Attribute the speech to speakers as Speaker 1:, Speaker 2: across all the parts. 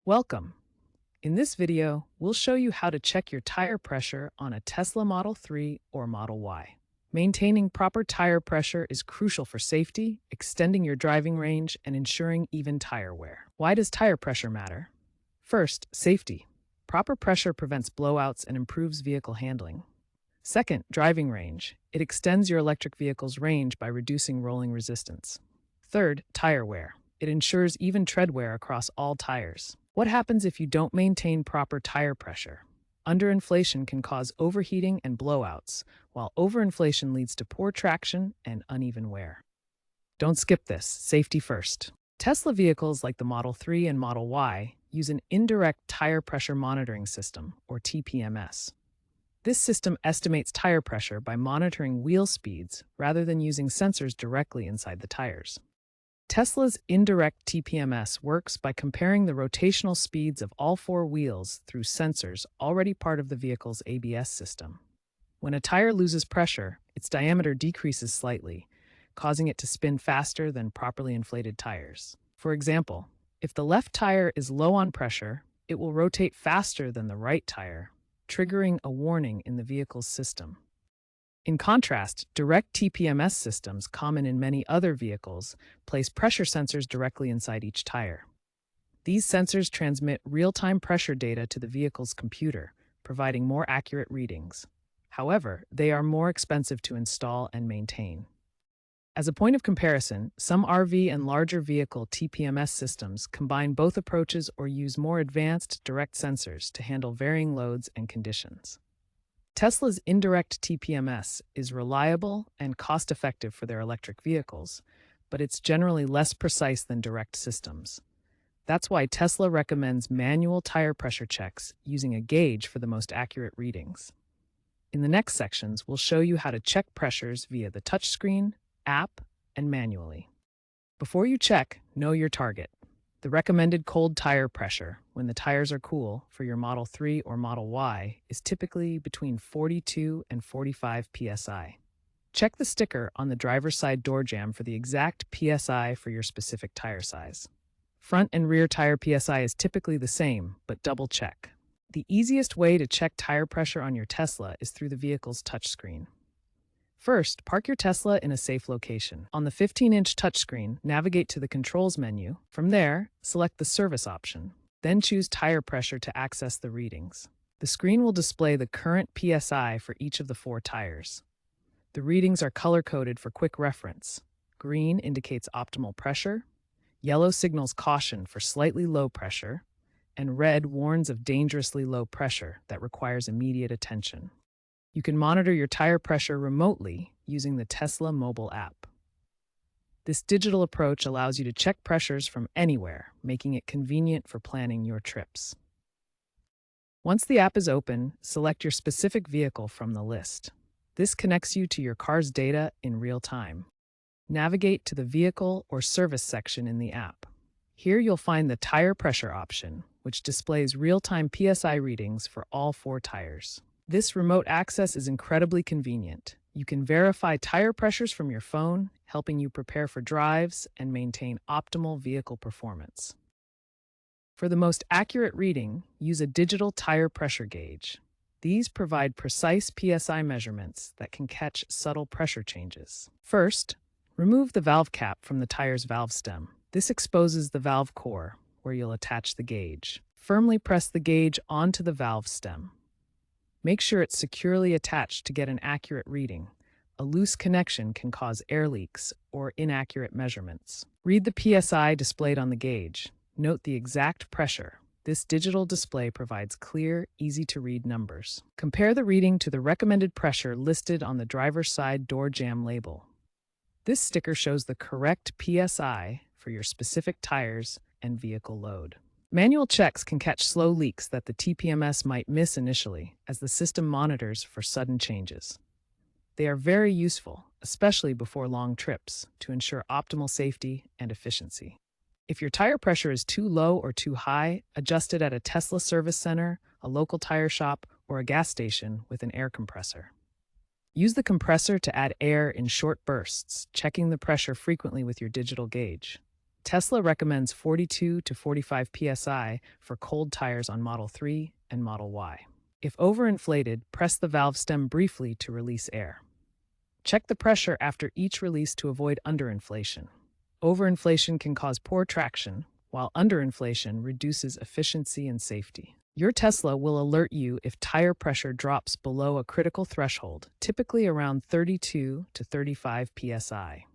Speaker 1: Welcome. In this video, we'll show you how to check your tire pressure on a Tesla Model 3 or Model Y. Maintaining proper tire pressure is crucial for safety, extending your driving range, and ensuring even tire wear. Why does tire pressure matter? First, safety. Proper pressure prevents blowouts and improves vehicle handling. Second, driving range. It extends your electric vehicle's range by reducing rolling resistance. Third, tire wear. It ensures even tread wear across all tires. What happens if you don't maintain proper tire pressure? Underinflation can cause overheating and blowouts, while overinflation leads to poor traction and uneven wear. Don't skip this. Safety first. Tesla vehicles like the Model 3 and Model Y use an indirect tire pressure monitoring system, or TPMS. This system estimates tire pressure by monitoring wheel speeds rather than using sensors directly inside the tires. Tesla's indirect TPMS works by comparing the rotational speeds of all four wheels through sensors already part of the vehicle's ABS system. When a tire loses pressure, its diameter decreases slightly, causing it to spin faster than properly inflated tires. For example, if the left tire is low on pressure, it will rotate faster than the right tire, triggering a warning in the vehicle's system. In contrast, direct TPMS systems, common in many other vehicles, place pressure sensors directly inside each tire. These sensors transmit real-time pressure data to the vehicle's computer, providing more accurate readings. However, they are more expensive to install and maintain. As a point of comparison, some RV and larger vehicle TPMS systems combine both approaches or use more advanced direct sensors to handle varying loads and conditions. Tesla's indirect TPMS is reliable and cost-effective for their electric vehicles, but it's generally less precise than direct systems. That's why Tesla recommends manual tire pressure checks using a gauge for the most accurate readings. In the next sections, we'll show you how to check pressures via the touchscreen, app, and manually. Before you check, know your target. The recommended cold tire pressure, when the tires are cool, for your Model 3 or Model Y is typically between 42 and 45 PSI. Check the sticker on the driver's side door jamb for the exact PSI for your specific tire size. Front and rear tire PSI is typically the same, but double check. The easiest way to check tire pressure on your Tesla is through the vehicle's touchscreen. First, park your Tesla in a safe location. On the 15-inch touchscreen, navigate to the Controls menu. From there, select the Service option. Then choose Tire Pressure to access the readings. The screen will display the current PSI for each of the four tires. The readings are color-coded for quick reference. Green indicates optimal pressure, yellow signals caution for slightly low pressure, and red warns of dangerously low pressure that requires immediate attention. You can monitor your tire pressure remotely using the Tesla mobile app. This digital approach allows you to check pressures from anywhere, making it convenient for planning your trips. Once the app is open, select your specific vehicle from the list. This connects you to your car's data in real time. Navigate to the Vehicle or Service section in the app. Here you'll find the Tire Pressure option, which displays real-time PSI readings for all four tires. This remote access is incredibly convenient. You can verify tire pressures from your phone, helping you prepare for drives and maintain optimal vehicle performance. For the most accurate reading, use a digital tire pressure gauge. These provide precise PSI measurements that can catch subtle pressure changes. First, remove the valve cap from the tire's valve stem. This exposes the valve core, where you'll attach the gauge. Firmly press the gauge onto the valve stem. Make sure it's securely attached to get an accurate reading. A loose connection can cause air leaks or inaccurate measurements. Read the PSI displayed on the gauge. Note the exact pressure. This digital display provides clear, easy-to-read numbers. Compare the reading to the recommended pressure listed on the driver's side door jamb label. This sticker shows the correct PSI for your specific tires and vehicle load. Manual checks can catch slow leaks that the TPMS might miss initially, as the system monitors for sudden changes. They are very useful, especially before long trips, to ensure optimal safety and efficiency. If your tire pressure is too low or too high, adjust it at a Tesla service center, a local tire shop, or a gas station with an air compressor. Use the compressor to add air in short bursts, checking the pressure frequently with your digital gauge. Tesla recommends 42 to 45 PSI for cold tires on Model 3 and Model Y. If overinflated, press the valve stem briefly to release air. Check the pressure after each release to avoid underinflation. Overinflation can cause poor traction, while underinflation reduces efficiency and safety. Your Tesla will alert you if tire pressure drops below a critical threshold, typically around 32 to 35 psi.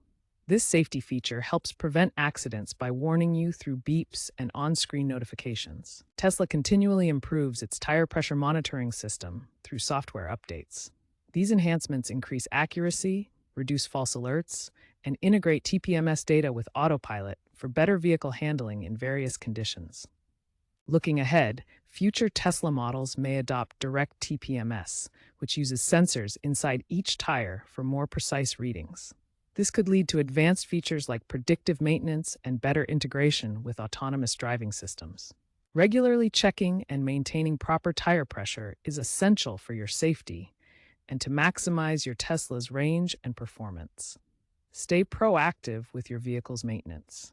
Speaker 1: This safety feature helps prevent accidents by warning you through beeps and on-screen notifications. Tesla continually improves its tire pressure monitoring system through software updates. These enhancements increase accuracy, reduce false alerts, and integrate TPMS data with autopilot for better vehicle handling in various conditions. Looking ahead, future Tesla models may adopt direct TPMS, which uses sensors inside each tire for more precise readings. This could lead to advanced features like predictive maintenance and better integration with autonomous driving systems. Regularly checking and maintaining proper tire pressure is essential for your safety and to maximize your Tesla's range and performance. Stay proactive with your vehicle's maintenance.